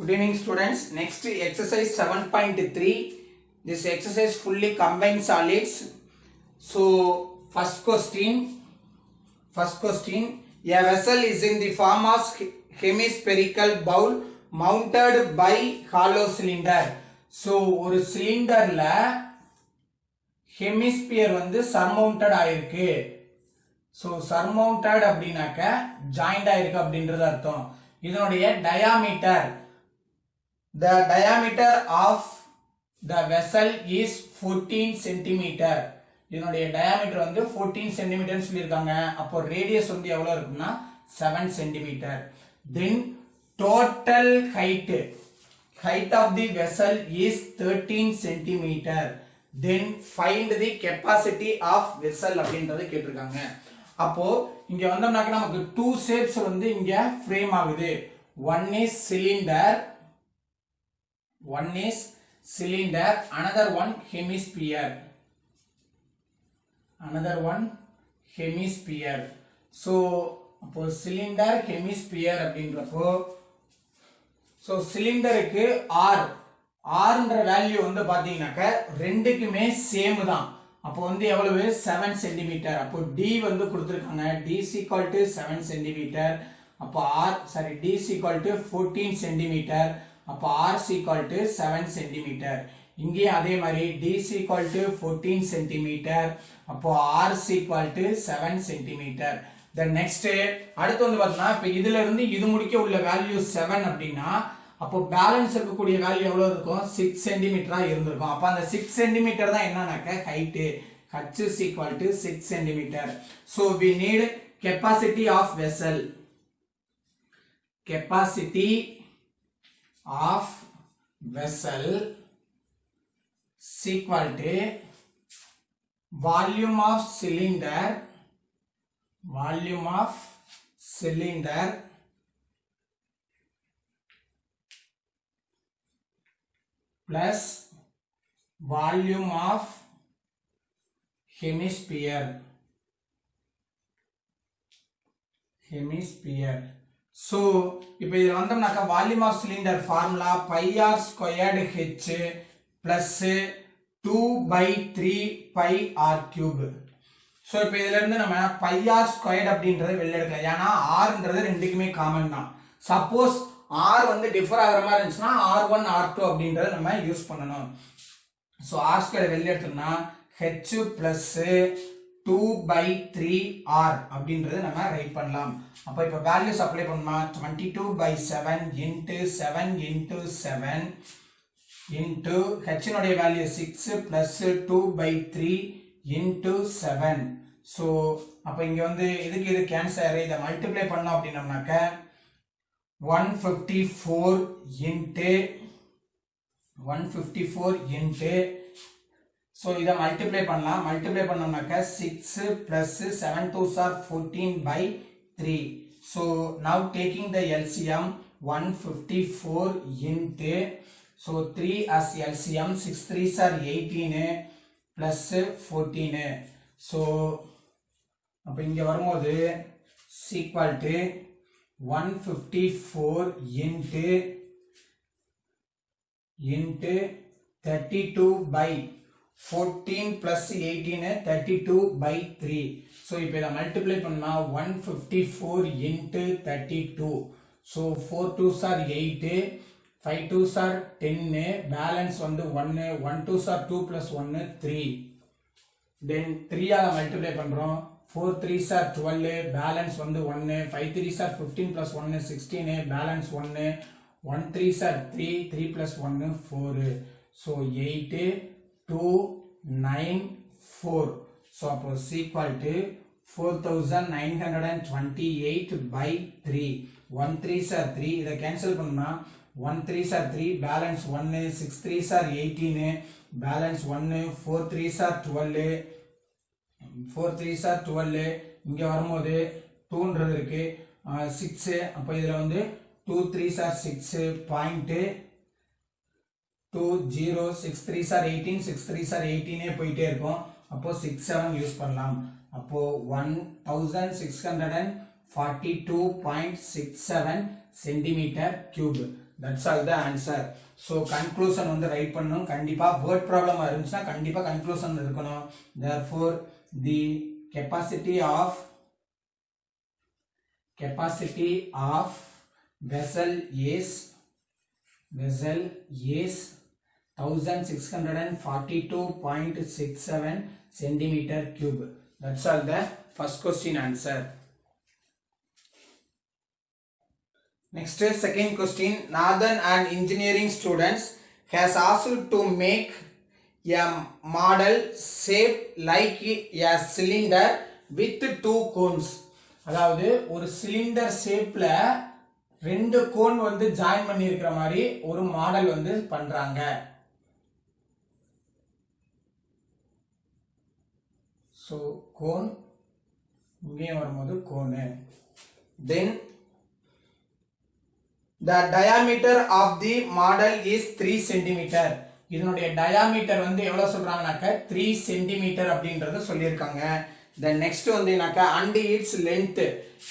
Good evening students. Next exercise 7.3. This exercise fully combines solids. So first question. A vessel is in the form of hemispherical bowl mounted by hollow cylinder. So ஒரு சிலிண்டர்ல hemisphere வந்து சர்மவுண்டட் ஆயிருக்கு. So சர்மவுண்டட் அப்படின்னாக்க joint ஆயிருக்கு அப்படின்றது அர்த்தம். இதனுடைய diameter, the diameter of the vessel is 14 centimeter. இதனுடைய diameter வந்து 14 சென்டிமீட்டர் சொல்லியிருக்காங்க. அப்போ ரேடியஸ் வந்து எவ்வளவு இருக்கும்னா 7 centimetre. Then total height of the vessel is 13 centimeter. Then find the capacity of vessel அப்படின்றது கேட்டிருக்காங்க. அப்போ இங்க வந்தோம்னாக்க நமக்கு two shapes வந்து இங்க ஃப்ரேம் ஆகுது. One is cylinder, another one hemisphere. So அப்போ cylinder hemisphere அப்படின்றப்போ so சிலிண்டருக்கு rன்ற வேல்யூ வந்து பாத்தீங்கன்னாக்க ரெண்டுக்குமே சேம் தான். அப்போ வந்து எவ்வளவு 7 சென்டிமீட்டர். அப்போ d வந்து கொடுத்திருக்காங்க, d is equal to 7 centimetre. அப்போ d is equal to 14 centimetre. அப்போ r is equal to 7 centimetre. இங்கே அதே மாதிரி d is equal to 14 centimetre. அப்போ r is equal to 7 centimetre. then next அடுத்து வந்து பார்த்தீங்கன்னா இப்போ இதுல இருந்து இது முடிக்க உள்ள வேல்யூ 7 அப்படின்னா அப்போ பேலன்ஸ் இருக்கக்கூடிய வேல்யூ எவ்வளவு இருக்கும் 6 சென்டிமீட்டரா இருந்திருக்கும். அப்ப அந்த 6 சென்டிமீட்டர் தான் என்னன்னாக்க height. h is equal to 6 centimetre. so we need capacity of vessel is equal to volume of cylinder plus volume of hemisphere. So இப்போ இதுல வந்தோம்னாக்க volume of cylinder formula pi r squared h plus 2 by 3 pi r cube. So இப்போ இதுல இருந்து நம்ம pi r squared அப்படின்றத வெளில எடுக்கலாம். ஏன்னா rன்றது ரெண்டுக்குமே காமன் தான். சப்போஸ் r வந்து டிஃபர் ஆகிற மாதிரி இருந்துச்சுன்னா r1 r2 அப்படின்றத நம்ம யூஸ் பண்ணணும். ஸோ r ஸ்கொயர் வெளில எடுத்தோம்னா h plus 2 by 3 r அப்படின்றத நம்ம ரைட் பண்ணலாம். அப்போ இப்போ வேல்யூஸ் அப்ளை பண்ணோம்னா 22 by 7 into 7 into 7 into h னுடைய value 6 plus 2 by 3 into 7. So அப்போ இங்க வந்து இதுக்கு இது கேன்சல் ஆயிரு. இதை மல்டிப்ளை பண்ணோம் அப்படின்னோம்னாக்க 154 into so இதை மல்டிப்ளை பண்ணலாம். மல்டிப்ளை பண்ணோம்னாக்க 6 plus 7 2s are 14 by 3. so now taking the LCM 154 into so 3 as LCM 6 3s are 18 plus 14. so அப்ப இங்க வரும்போது equal to 154 into 32 by 14 plus 18 32 by 3. so இப்போ இத மல்டிப்ளை பண்ணா 154 into 32. so 4 2s are 8 5 2s are 10 balance வந்து 1 1 2s are 2 plus 1 3. then 3 ஆல multiply பண்றோம் 4 3s are 12 balance வந்து 1 5 3s are 15 plus 1 16 balance 1 1 3s are 3 3 plus 1 4. so 8 2 9 4. so அப்போ equal to 4928 by 3. 1 3s are 3 இதை cancel பண்ணா 1 3s are 3 balance 1 6 3s are 18 balance 1 4 3s are 12 4 3s are 12. இங்க வரும்போது 2ன்றது இருக்கு 6. அப்ப இதுல வந்து 2 3s are 6 point 2 0 6 3s are 18 6 3s are 18 போயிட்டே இருக்கும். அப்போ 6 7 யூஸ் பண்ணலாம். அப்போ 1640 42.67 centimeter cube. That's all the answer. So conclusion வந்து ரைட் பண்ணனும். கண்டிப்பா word problem இருந்துச்சுனா கண்டிப்பா conclusion இருக்கணும். Therefore the capacity of vessel is 1642.67 centimeter cube. That's all the first question answer. Next second question. Northern and engineering students has asked to make a model shaped like a cylinder with two cones. அதாவது ஒரு cylinder ஷேப்ல ரெண்டு cone வந்து join பண்ணி இருக்கிற மாதிரி ஒரு model வந்து பண்றாங்க. சோ கோன் இங்கே வரும்போது cone. Then the diameter of the model is 3 cm. இதனுடைய diameter வந்து எவ்வளவு சொல்றாங்கனாக்க 3 cm அப்படிங்கறது சொல்லிருக்காங்க. The next வந்துனாக்க and its length,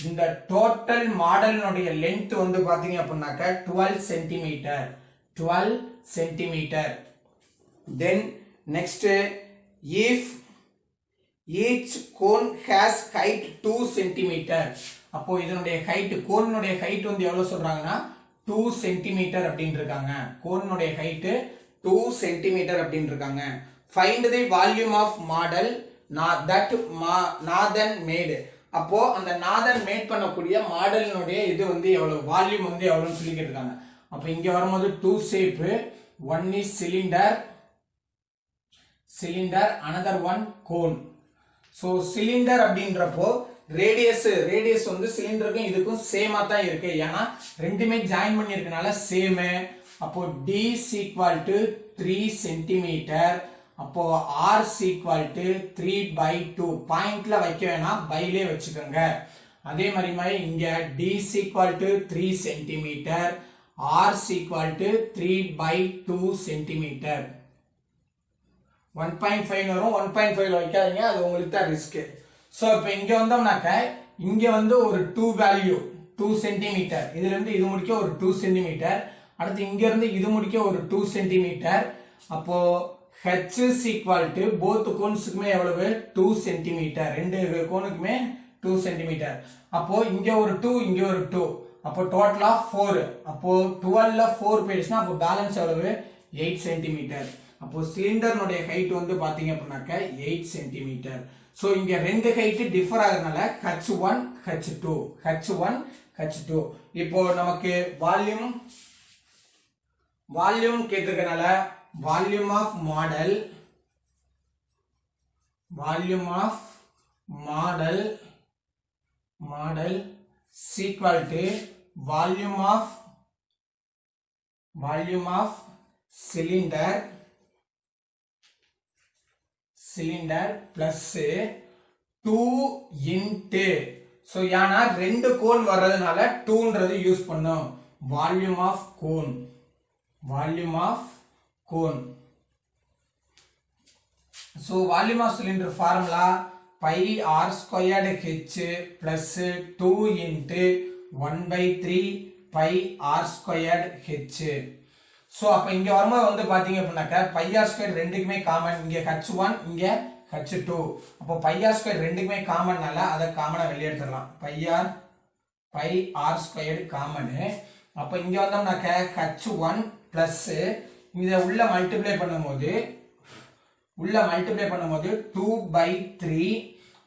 இந்த total மாடலினுடைய length வந்து பாத்தீங்க அப்படினாக்க 12 cm. 12 cm. Then next, if each cone has height 2 cm. அப்போ இதனுடைய height, கோனுடைய height வந்து எவ்வளவு சொல்றாங்கன்னா 2 cm அப்படினு இருக்காங்க. கோனுடைய height 2 cm அப்படினு இருக்காங்க. Find the volume of model that Northern made. அப்போ அந்த Northern made பண்ணக்கூடிய மாடலினுடைய இது வந்து எவ்வளவு, வால்யூம் வந்து எவ்வளவுன்னு சொல்லி கேட்டிருக்காங்க. அப்போ இங்க வரும்போது 2 shape, one is cylinder, another one cone. So cylinder அப்படின்றப்போ ரேடியஸ் வந்து சிலிண்டருக்கும் இதுக்கும் சேமா தான் இருக்கு. ஏன்னா ரெண்டுமே ஜாயின் பண்ணி இருக்கனால சேம். அப்போ d is equal to 3 cm. அப்போ r is equal to 3/2. பாயிண்ட்ல வைக்க வேணாம், பைலே வச்சுக்கோங்க. அதே மாதிரி இங்க d is equal to 3 cm, r is equal to 3/2 cm. 1.5 வரும், 1.5 வைக்காதீங்க, அது உங்களுக்கு தான் ரிஸ்க். சோ இப்போ இங்க வந்தோம்னாக்க இங்க வந்து ஒரு 2 வேல்யூ 2 cm, இதுல இருந்து இது முடிக்க ஒரு 2 cm, அடுத்து இங்க இருந்து இது முடிக்க ஒரு 2 cm. அப்போ h is equal to both கோன்ஸ்க்குமே எவ்வளவு 2 cm, ரெண்டு கோனுக்குமே 2 cm. அப்போ இங்க ஒரு 2, இங்க ஒரு 2, அப்போ டோட்டலா 4. அப்போ 12 ல 4 போயிடுச்சுனா அப்போ பேலன்ஸ் எவ்வளவு 8 cm. அப்போ சிலிண்டர்னுடைய ஹைட் வந்து பாத்தீங்க அப்படினாக்க 8 cm. சோ இங்க ரெண்டு ஹைட் டிஃபர் ஆகிறதுனால h1 h2. இப்போ நமக்கு வால்யூம் கேட்டிருக்கனால volume of model equal to volume of cylinder plus 2 into, so யானா ரெண்டு கோன் வர்றதுனால 2ன்றது யூஸ் பண்ணோம். Volume of cone. so volume of cylinder formula pi r squared h plus 2 into 1/3 pi r squared h. So அப்ப இங்க வரும்போது வந்து பாத்தீங்க அப்படினாக்க pi r squared ரெண்டுக்குமே காமன். இங்க h1, இங்க h2. அப்போ pi r squared ரெண்டுக்குமே காமன்னால அத காமனா வெளிய எடுத்துறலாம். pi r squared common. அப்ப இங்க வந்தோம்னாக்க h1 plus இத உள்ள மல்டிப்ளை பண்ணும்போது 2/3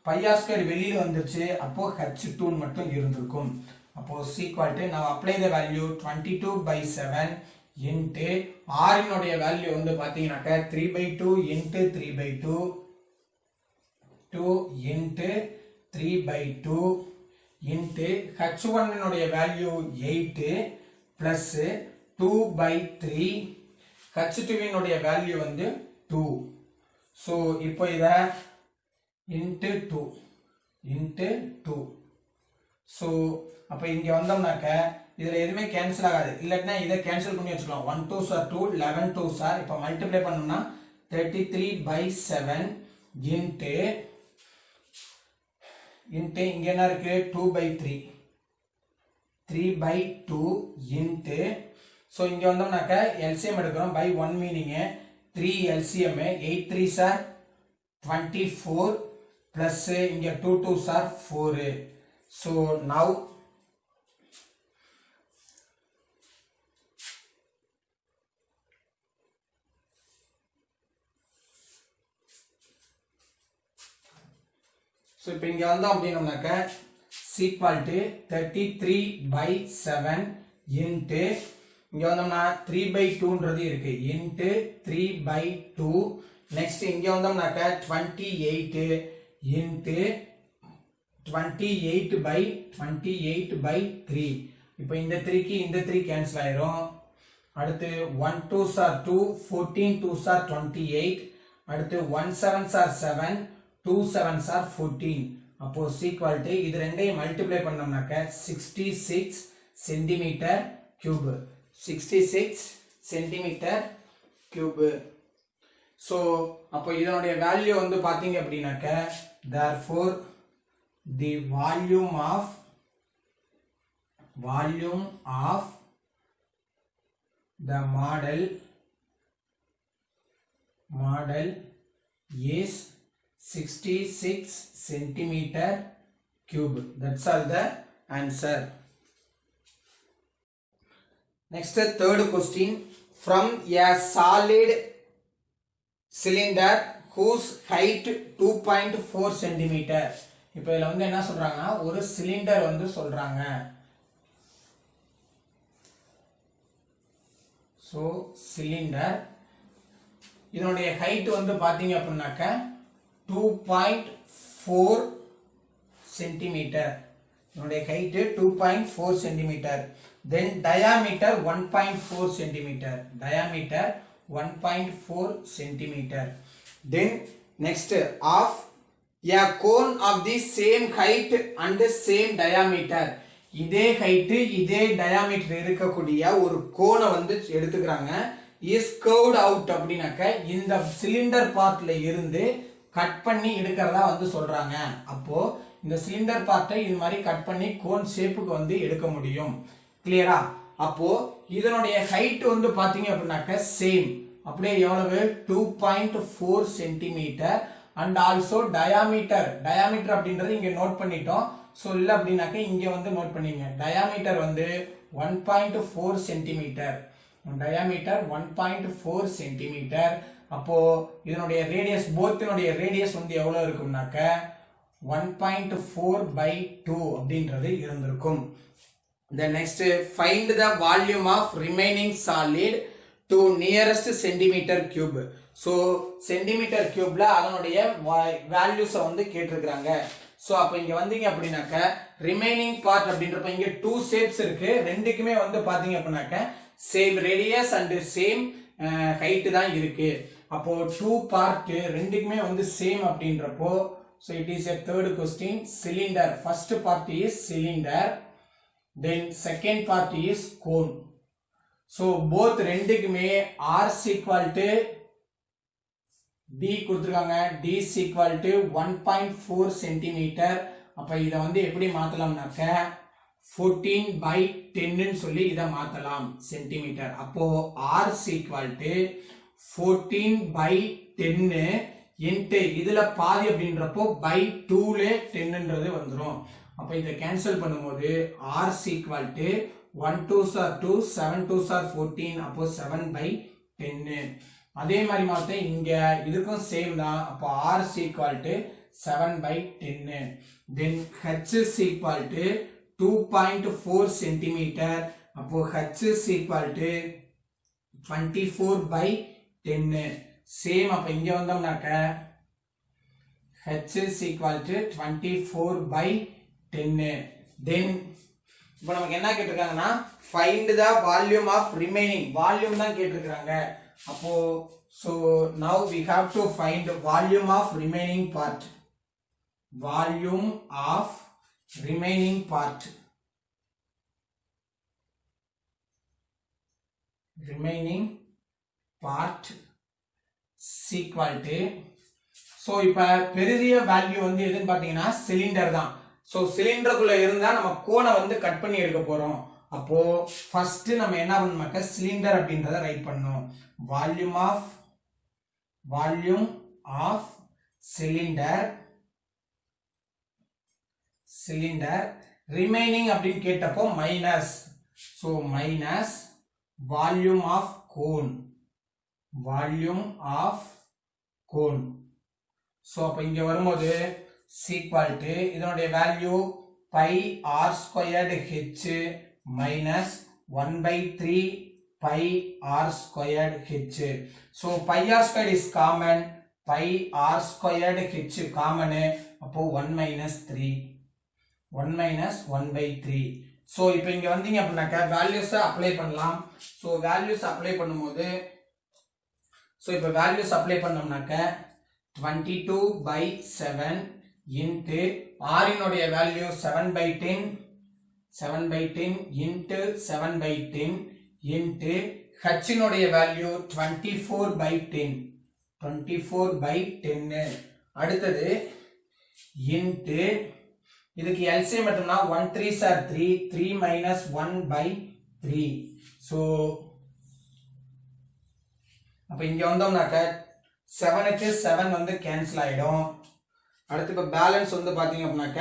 pi r squared வெளியில வந்துருச்சு. அப்போ h2 மட்டும் இருந்திருக்கும். அப்போ equal to now apply the value 22/7 into r இனுடைய வேல்யூ வந்து பாத்தீங்கன்னாக்க 3/2 into 3/2 2 into 3/2 into h1 இனுடைய வேல்யூ 8 plus 2/3 h2 இனுடைய வேல்யூ வந்து 2. so இப்போ இத into 2. so அப்ப இங்க வந்தோம்னாக்க இதுல எதுமே கேன்சல் ஆகாது. இல்லனா இத கேன்சல் பண்ணி வச்சுக்கலாம். 1 2s are 2, 11 2s are, இப்ப மல்டிப்ளை பண்ணனும்னா 33/7 into இன்ட்டு இங்க என்ன இருக்கு 2/3 3/2 இன்ட்டு ஸோ இங்க வந்தோம்னாக்க எல்சிஎம் எடுக்கிறோம் by 1 meaning 3 LCM 8 3s are 24 plus இங்க 2 2s are 4 so now so இப்போ இங்கே வந்தோம் அப்படின்னோம்னாக்க equal to 33/7 இன்ட்டு இங்கே வந்தோம்னா 3/2ன்றது இருக்கு இன்ட்டு 3/2 நெக்ஸ்ட் இங்கே வந்தோம்னாக்க 28 இன்ட்டு 28/3 இப்போ இந்த 3க்கு இந்த 3 கேன்சல் ஆயிரும் அடுத்து 1 2s are 2 14 2s are 28 அடுத்து 1 7s are 7 2 7s are 14 அப்போ equal to இது ரெண்டையும் மல்டிப்ளை பண்ணோம்னாக்க 66 centimetre cube 66 centimetre cube so அப்போ இதனுடைய வேல்யூ வந்து பார்த்தீங்க அப்படின்னாக்க therefore the volume of the model is 66 centimeter cube. That's all the answer. Next third question, from a solid cylinder whose height 2.4 centimeter. இப்போ இதுல வந்து என்ன சொல்றாங்கன்னா ஒரு சிலிண்டர் வந்து சொல்றாங்க. So cylinder இதனுடைய height வந்து பாத்தீங்க அப்படின்னாக்க 2.4 centimeter. இதனுடைய height 2.4 centimeter. Then diameter 1.4 centimeter. Diameter 1.4 centimeter. Then next of a cone of the same height and same diameter. இதே height இதே diameter இருக்கக்கூடிய ஒரு கோனை வந்து எடுத்துக்கறாங்க. is curved out அப்படினாக்க இந்த சிலிண்டர் பார்ட்ல இருந்து கட் பண்ணி எடுக்கிறதா வந்து சொல்றாங்க. அப்போ இந்த சிலிண்டர் பார்ட்டை இது மாதிரி கட் பண்ணி கோன் ஷேப்புக்கு வந்து எடுக்க முடியும். கிளியரா? அப்போ இதனுடைய ஹைட் வந்து பாத்தீங்க அப்படினாக்க சேம் அப்படியே எவ்வளவு 2.4 சென்டிமீட்டர் அண்ட் ஆல்சோ டயாமீட்டர் அப்படின்றது இங்க நோட் பண்ணிட்டோம். சோ இல்ல அப்படினாக்க இங்க வந்து நோட் பண்ணீங்க. டயாமீட்டர் வந்து 1.4 சென்டிமீட்டர். Diameter 1.4 centimetre. அப்போ இதனுடைய ரேடியஸ் போத்தினுடைய ரேடியஸ் வந்து எவ்வளவு இருக்கும்னாக்க 1.4/2 அப்படின்றது இருந்திருக்கும். The next, find the volume of remaining solid to nearest centimeter cube. So centimeter cubeல அதனுடைய values வந்து கேட்டிருக்காங்க. சோ அப்ப இங்க வந்தீங்க அப்படினாக்க ரிமைனிங் பார்ட் அப்படின்றப்ப இங்க 2 ஷேப்ஸ் இருக்கு. ரெண்டுக்குமே வந்து பாத்தீங்க அப்படினாக்க same radius and same height தான் இருக்கு. அப்போ 2 பார்ட் ரெண்டுக்குமே வந்து சேம் அப்படின்றப்போ so it is a third question. Cylinder, first part is cylinder, then second part is cone. So both ரெண்டுக்குமே r is equal to d கொடுத்திருக்காங்க. d is equal to 1.4 centimetre. அப்ப இத வந்து எப்படி மாத்தலாம்னாக்க 14/10 ன்னு சொல்லி இத மாத்தலாம் சென்டிமீட்டர். அப்போ r is equal to 14/10 into இதுல பாதி அப்படின்றப்போ by 2ல 10ன்றது வந்துரும். அப்ப இத கேன்சல் பண்ணும்போது r is equal to 1 2s are 2 7 2s are 14 அப்போ 7/10. அதே மாதிரி மாத்த இங்க இதுக்கும் சேம் தான். அப்போ r is equal to 7/10. then h is equal to 2.4 centimetre. அப்போ h is equal to 24/10. Same. அப்ப இங்க வந்தோம்னாக்க h is equal to 24/10. then இப்போ நமக்கு என்ன கேட்டிருக்காங்கன்னா find the volume of remaining, volume தான் கேட்டிருக்காங்க. அப்போ so now we have to find volume of remaining part. Volume of remaining part. Remaining part is equal to so இப்ப பெரிய value வந்து எதுன்னு பாத்தீங்கன்னா சிலிண்டர் தான். சோ சிலிண்டருக்குள்ள இருந்தா நம்ம கோனை வந்து கட் பண்ணி எடுக்க போறோம். அப்போ ஃபர்ஸ்ட் நம்ம என்ன பண்ணணும்னாக்க சிலிண்டர் அப்படின்றத ரைட் பண்ணணும். வால்யூம் ஆஃப் சிலிண்டர் ரிமைனிங் அப்படின்னு கேட்டப்போ minus. So minus volume of cone. So அப்ப இங்க வரும்போது equal to இதனுடைய value pi r squared h minus 1 by 3 pi r squared h. So pi r squared is common, pi r squared h common, அப்போ 1 minus 1 by 3. So இப்போ இங்க வந்தீங்க அப்படினாக்க values apply பண்ணலாம். So values அப்ளை பண்ணும்போது இப்போ values apply பண்ணோம்னாக்க 22 by 7 into r இனுடைய value 7 by 10 into 7 by 10 into h இனுடைய வேல்யூ 24 by 10 அடுத்தது into இதுக்கு LCM மட்டும்னா 1 3s are 3 minus 1 by 3. so அப்ப இங்க வந்தோம்னாக்க 7 க்கு 7 வந்து கேன்சல் ஆயிடும். அடுத்து இப்ப பேலன்ஸ் வந்து பாத்தீங்க அப்படினாக்க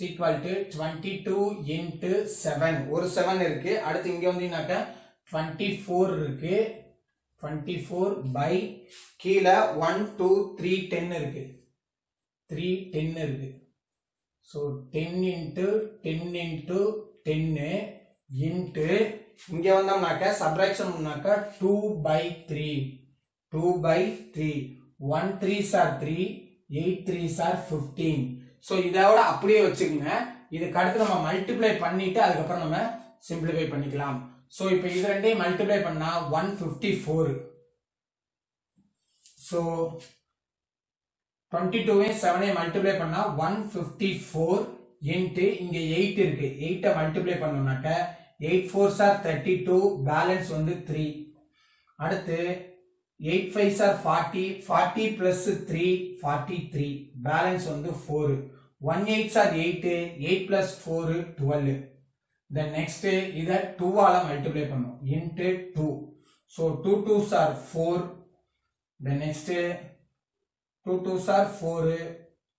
equal to 22 into 7 ஒரு 7 இருக்கு. அடுத்து இங்க வந்தீங்கன்னாக்க 24 இருக்கு. 24 by கீழ 1 2 3 10 இருக்கு. 3 10 இருக்கு. so 10 into 10 into 10 into இங்க வந்தோம்னாக்க சப்ட்ராக்ஷன் பண்ணாக்க 2 by 3 1 3s are 3 8 3s are 15. so இதோட அப்படியே வச்சுக்கங்க. இதுக்கு அடுத்து நம்ம மல்டிப்ளை பண்ணிட்டு அதுக்கு அப்புறம் நம்ம சிம்பிளிஃபை பண்ணிக்கலாம். so இப்போ இது ரெண்டையும் மல்டிப்ளை பண்ணா 154. so 22 ஐயும் 7 ஐயும் மல்டிப்ளை பண்ணா 154 into இங்க 8 இருக்கு. 8 மல்டிப்ளை பண்ணோம்னாக்க 8 4s are 32 பேலன்ஸ் வந்து 3. அடுத்து 8 5s are 40 40 plus 3 43 பேலன்ஸ் வந்து 4. 1 8s are 8 8 plus 4 12. then next இத 2 ஆல மல்டிப்ளை பண்ணோம் into 2. so 2 2s are 4. then next 2 2s are 4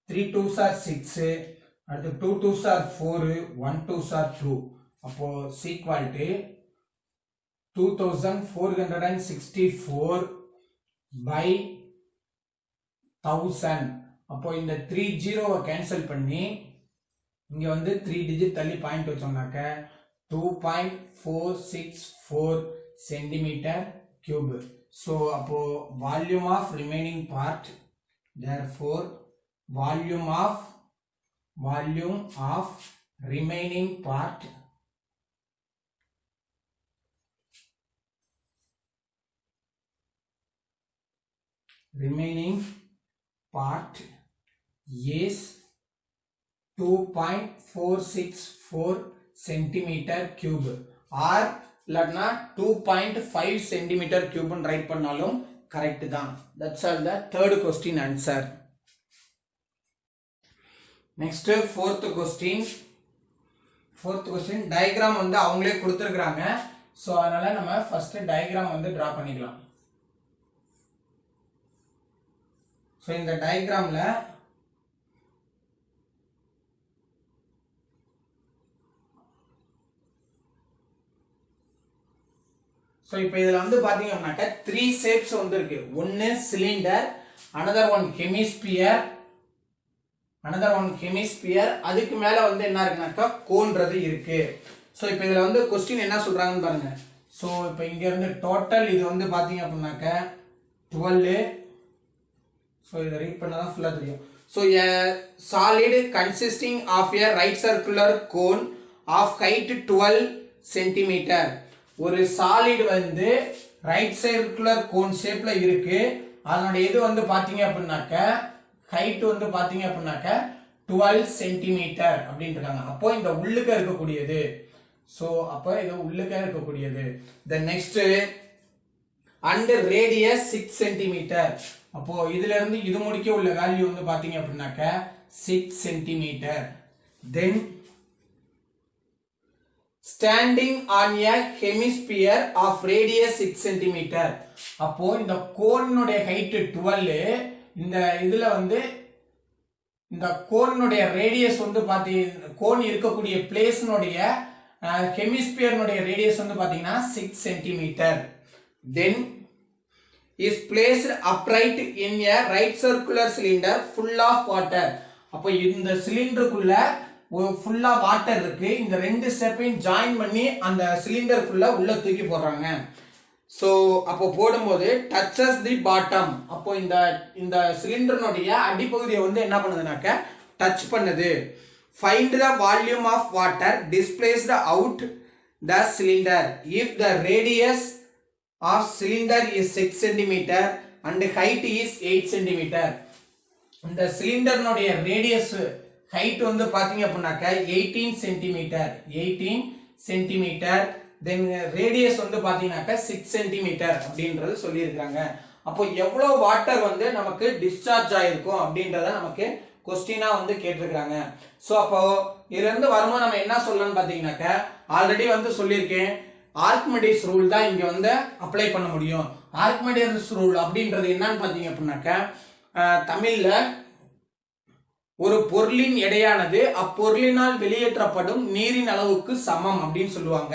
3 2s are 6. அடுத்து 2 2s are 4 1 2s are 2. அப்போ equal to 2464 by 1000. அப்போ இந்த 3 0 கேன்சல் பண்ணி இங்க வந்து 3 டிஜிட் தள்ளி பாயிண்ட் வச்சோம்னாக்க 2.464 சென்டிமீட்டர் கியூப். so அப்போ volume of remaining part, therefore volume of remaining part is 2.464 centimeter cube or இல்லனா 2.5 centimeter cube ன்னு ரைட் பண்ணாலும் கரெக்ட் தான். that's all the third question answer. next fourth question diagram வந்து அவங்களே கொடுத்திருக்காங்க. So அதனால நம்ம ஃபர்ஸ்ட் டயகிராம் வந்து டிரா பண்ணிக்கலாம். சோ இந்த டயகிராம்ல சோ இப்போ இதல வந்து பாத்தீங்க அப்படினாக்க 3 ஷேப்ஸ் வந்து இருக்கு. ஒன்னு சிலிண்டர், another one ஹெமிஸ்பியர், அதுக்கு மேல வந்து என்ன இருக்குனாக்க கோன்றது இருக்கு. சோ இப்போ இதல வந்து क्वेश्चन என்ன சொல்றாங்கன்னு பாருங்க. சோ இப்போ இங்க இருந்து டோட்டல் இது வந்து பாத்தீங்க அப்படினாக்க 12. சோ இத ரீட் பண்ணாதான் ஃபுல்லா தெரியும். So a solid consisting of a right circular cone of height 12 cm. ஒரு சாலிட் வந்து ரைட் சர்க்குலர் கோன் ஷேப்ல இருக்கு. அதனுடைய இது வந்து பாத்தீங்க அப்படினாக்க ஹைட் வந்து பாத்தீங்க அப்படினாக்க 12 cm அப்படின்றாங்க. அப்போ இந்த உள்ளுக்க இருக்கக்கூடியது. சோ அப்போ இது உள்ளுக்க இருக்கக்கூடியது. the next and radius 6 centimetre. அப்போ இதுல இருந்து இது முடிக்க உள்ள வேல்யூ வந்து பாத்தீங்க அப்படின்னாக்க 6 centimetre. Then standing on a hemisphere of radius 6 centimetre. அப்போ இந்த கோனுடைய ஹைட் 12. இந்த இதுல வந்து இந்த கோனுடைய ரேடியஸ் வந்து பாத்தீங்க கோன் இருக்கக்கூடிய பிளேஸ்னுடைய ஹெமிஸ்பியர்னுடைய ரேடியஸ் வந்து பாத்தீங்கன்னா 6 centimetre. Then is placed upright in a right circular cylinder full of water. அப்போ இந்த சிலிண்டருக்குள்ள ஃபுல்லா வாட்டர் இருக்கு. இந்த ரெண்டு ஸ்டெப்பையும் ஜாயின் பண்ணி அந்த சிலிண்டருக்குள்ள உள்ள தூக்கி போடுறாங்க. சோ அப்போ போடும்போது டச்சஸ் தி பாட்டம். அப்போ இந்த சிலிண்டர்னுடைய அடிப்பகுதியை வந்து என்ன பண்ணுதுனாக்க டச் பண்ணுது. Find the volume of water displaced out the cylinder if the radius of cylinder is 6 centimeter and height is 8 centimeter. இந்த சிலிண்டர்னுடைய ரேடியஸ் ஹைட் வந்து பாத்தீங்க அப்படின்னாக்க 18 சென்டிமீட்டர் 18 சென்டிமீட்டர். தென் ரேடியஸ் வந்து பாத்தீங்கன்னாக்க 6 சென்டிமீட்டர் அப்படின்றது சொல்லியிருக்காங்க. அப்போ எவ்வளவு வாட்டர் வந்து நமக்கு டிஸ்சார்ஜ் ஆயிருக்கும் அப்படின்றத நமக்கு கொஸ்டினா வந்து கேட்டிருக்காங்க. சோ அப்போ இதுல இருந்து வரும்போது நம்ம என்ன சொல்லலாம்னு பாத்தீங்கன்னாக்க ஆல்ரெடி வந்து சொல்லியிருக்கேன், ஆர்க்கிமிடிஸ் ரூல் தான் இங்க வந்து அப்ளை பண்ண முடியும். ஆர்க்கிமிடிஸ் ரூல் அப்படின்றது என்னன்னு பாத்தீங்க அப்படின்னாக்க தமிழ்ல ஒரு பொருளின் எடையானது அப்பொருளினால் வெளியேற்றப்படும் நீரின் அளவுக்கு சமம் அப்படின்னு சொல்லுவாங்க.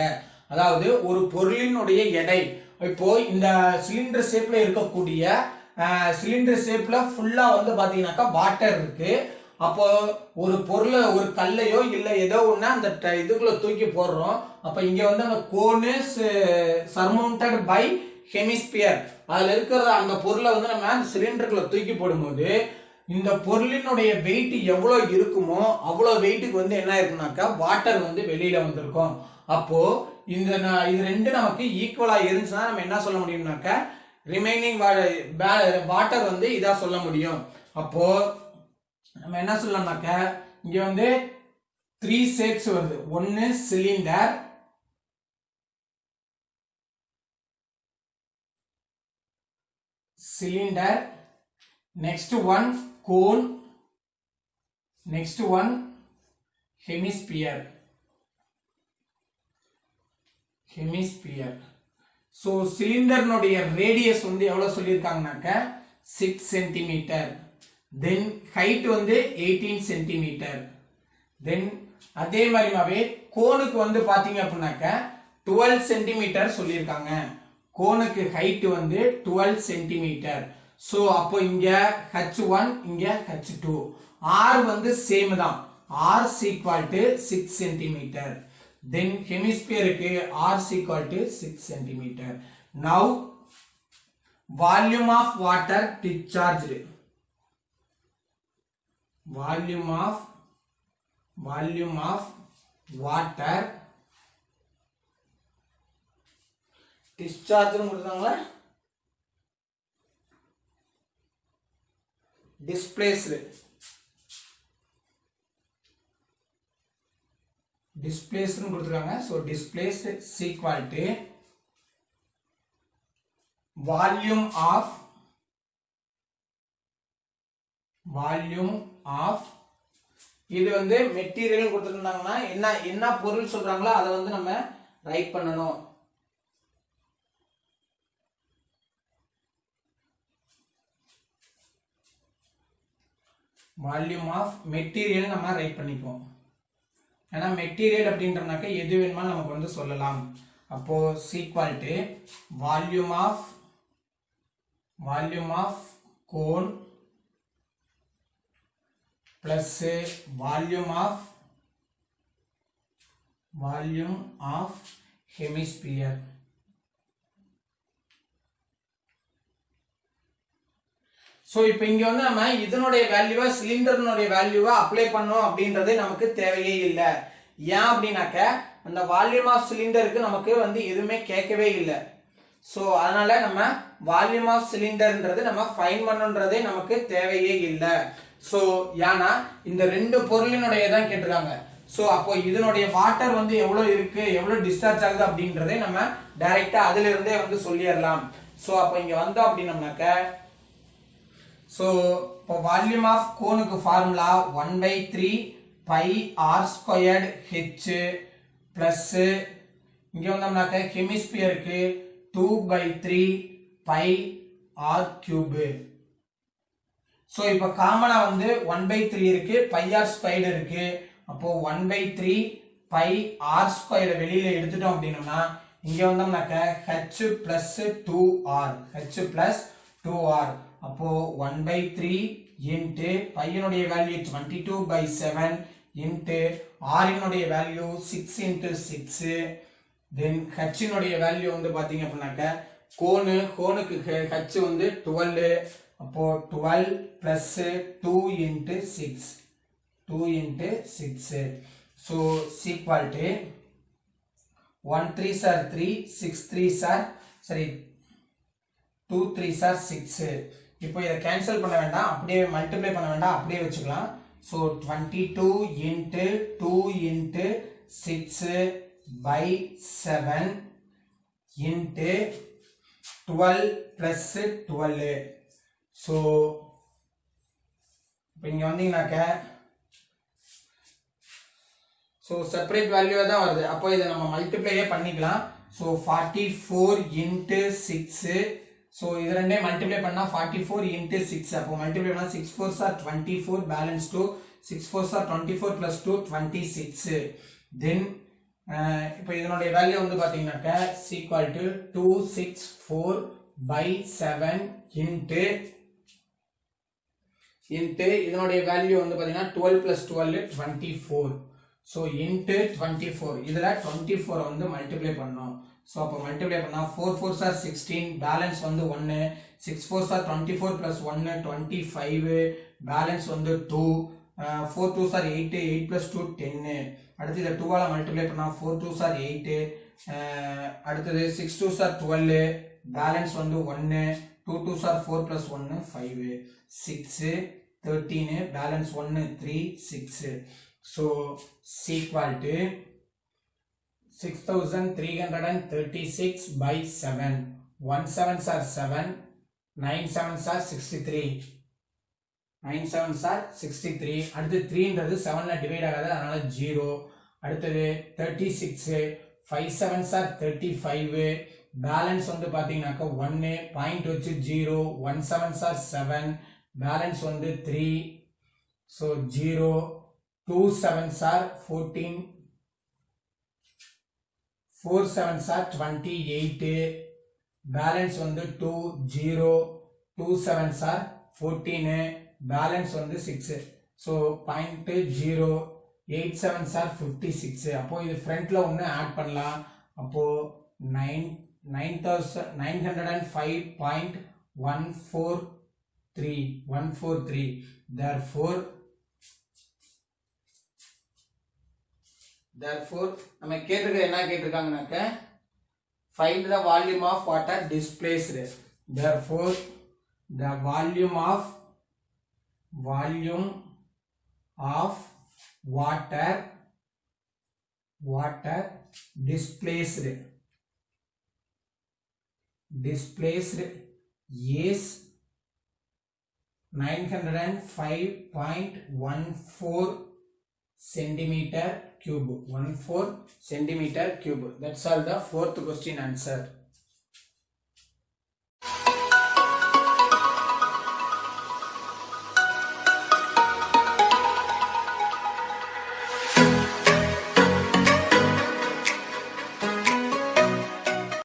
அதாவது ஒரு பொருளினுடைய எடை, இப்போ இந்த சிலிண்டர் ஷேப்ல இருக்கக்கூடிய சிலிண்டர் ஷேப்ல ஃபுல்லா வந்து பாத்தீங்கன்னாக்கா வாட்டர் இருக்கு. அப்போ ஒரு பொருளை ஒரு கல்லையோ இல்ல ஏதோ ஒண்ணு அந்த இதுக்குள்ள தூக்கி போடுறோம். அப்ப இங்க வந்து அந்த கோன் சர்மவுண்டட் பை ஹெமிஸ்பியர், அதுல இருக்கிற அந்த பொருளை வந்து நம்ம அந்த சிலிண்டருக்குள்ள தூக்கி போடும்போது இந்த பொருளினுடைய வெயிட் எவ்வளவு இருக்குமோ அவ்வளவு வெயிட்டுக்கு வந்து என்ன இருக்குனாக்கா வாட்டர் வந்து வெளியில வந்திருக்கும். அப்போ இது ரெண்டு நமக்கு ஈக்குவலா இருந்துச்சுன்னா நம்ம என்ன சொல்ல முடியும்னாக்கா ரிமைனிங் வாட்டர் வந்து இதா சொல்ல முடியும். அப்போ நம்ம என்ன சொல்லலாம்னாக்க இங்க வந்து 3 ஷேப்ஸ் வருது. ஒன்னு cylinder, next one cone, next one hemisphere. So சிலிண்டர்னுடைய ரேடியஸ் வந்து எவ்வளவு சொல்லியிருக்காங்கனாக்க 6 சென்டிமீட்டர். தென் ஹைட் வந்து 18 சென்டிமீட்டர். தென் அதே மாதிரிமாவே கோனுக்கு வந்து பாத்தீங்க அப்படின்னாக்க 12 சென்டிமீட்டர் சொல்லியிருக்காங்க. கோனுக்கு ஹைட் வந்து 12 சென்டிமீட்டர். சோ அப்போ இங்க H1 இங்க H2. R வந்து சேம் தான், R equal to 6 centimetre. Then ஹெமிஸ்பியருக்கு R equal to 6 centimetre. Now volume of water discharged. Volume of water discharge கொடுத்தாங்களா displaced கொடுத்திருக்காங்க. so displaced is equal to volume of இது வந்து மெட்டீரியல் கொடுத்திருந்தாங்கன்னா என்ன பொருள் சொல்றாங்களோ அதை வந்து நம்ம ரைட் பண்ணணும். வால்யூம் ஆஃப் மெட்டீரியல் நம்ம ரைட் பண்ணிப்போம். ஏன்னா மெட்டீரியல் அப்படின்றனாக்க எது வேணுமாலும் நமக்கு வந்து சொல்லலாம். அப்போ equal to volume of cone plus volume of hemisphere. So இப்போ இங்க வந்து நம்ம இதனுடைய வேல்யூவா சிலிண்டர்னுடைய வேல்யூவா அப்ளை பண்ணோம் அப்படின்றது நமக்கு தேவையே இல்லை. ஏன் அப்படின்னாக்க அந்த வால்யூம் ஆஃப் சிலிண்டருக்கு நமக்கு வந்து எதுவுமே கேட்கவே இல்லை. சோ அதனால நம்ம வால்யூம் ஆஃப் சிலிண்டர்ன்றது நம்ம ஃபைண்ட் பண்ணணுன்றதே நமக்கு தேவையே இல்லை. சோ ஏன்னா இந்த ரெண்டு பொருளினுடைய தான் கேட்டிருக்காங்க. சோ அப்போ இதனுடைய வாட்டர் வந்து எவ்வளவு இருக்கு, எவ்வளவு டிஸ்சார்ஜ் ஆகுது அப்படின்றதே நம்ம டைரக்டா அதுல இருந்தே வந்து சொல்லிடலாம். சோ அப்ப இங்க வந்தோம் அப்படின்னம்னாக்க சோ இப்போ வால்யூம் ஆஃப் கோனுக்கு formula 1/3 pi r squared h plus இங்க வந்தோம்னாக்க ஹெமிஸ்பியருக்கு 2/3 பை r கியூப். சோ இப்போ காமனா வந்து 1/3 இருக்கு, பை r ஸ்கொயர்ட் இருக்கு. அப்போ 1/3 பை r ஸ்கொயர்ட் வெளியில எடுத்துட்டோம் அப்படின்னா இங்க வந்தோம்னாக்க h plus 2r, h plus 2r. அப்போ 1/3 இன்ட்டு பையனுடைய வேல்யூ 22/7 இன்ட்டு r இனுடைய வேல்யூ 6 இன்ட்டு 6. தென் h இனுடைய வேல்யூ வந்து பாத்தீங்க அப்படின்னாக்க கோனுக்கு h வந்து 12. அப்போ 12 plus 2 into 6, 2 into 6. So equal to 1 3s are 3, 6 3s are sorry 2 3s are 6. இப்போ இதை கேன்சல் பண்ண வேண்டாம், அப்படியே மல்டிப்ளை பண்ண வேண்டாம், அப்படியே வச்சுக்கலாம். So 22 into 2 into 6/7 into 12 plus 12. So இப்போ இங்கே வந்தீங்கன்னாக்க ஸோ செப்பரேட் வேல்யூ தான் வருது. அப்போ இதை நம்ம மல்டிப்ளையே பண்ணிக்கலாம். So 44 into 6. ஸோ இது ரெண்டே மல்டிப்ளை பண்ணா 44 இன்ட்டு 6. அப்போ மல்டிப்ளை பண்ணா 6 4s are 24, balance 2, 6 4s are 24 plus 2 26. தென் இப்போ இதனுடைய வேல்யூ வந்து பார்த்தீங்கன்னாக்க equal to 264/7 இன்ட்டு இதனுடைய வேல்யூ வந்து பார்த்தீங்கன்னா 12 plus 12 24. ஸோ இன்ட்டு 24, இதில் 24 வந்து மல்டிப்ளை பண்ணோம். ஸோ அப்போ மல்டிப்ளை பண்ணால் 4 4s are 16, பேலன்ஸ் வந்து 1, 6 4s are 24 plus 1 25, பேலன்ஸ் வந்து 2, 4 2s are 8, 8 plus 2 10. அடுத்து இதை 2ஆல் மல்டிப்ளை பண்ணால் 4 2s are 8, அடுத்தது 6 2s are 12, பேலன்ஸ் வந்து 1, 2 2s are 4 plus 1 5, 6 13, balance 1 3 6. So equal to 6336/7. 1 7s are 7, 9 7s are 63, 9 7s are 63. அடுத்து 3ன்றது 7ல டிவைட் ஆகாது, அதனால 0. அடுத்தது 36, 5 7s are 35, பேலன்ஸ் வந்து பாத்தீங்கன்னாக்க 1, பாயிண்ட் வச்சு 0, 1 7s are 7, பேலன்ஸ் வந்து 3. So 0, 2 7s are 14, 4 7s are 28, balance வந்து 2, 0, 2 7s are 14, பேலன்ஸ் வந்து 6. So point 0, 8 7s are 56. அப்போ இது ஃப்ரண்ட்ல ஒன்று ஆட் பண்ணலாம். அப்போ 9,905.143. Therefore நம்ம கேட்டிருக்க என்ன கேட்டிருக்காங்கனாக்க find the volume of water displaced. Therefore the volume of water displaced is 905.14 centimeter cube. 14 centimeter cube. That's all the fourth question answer.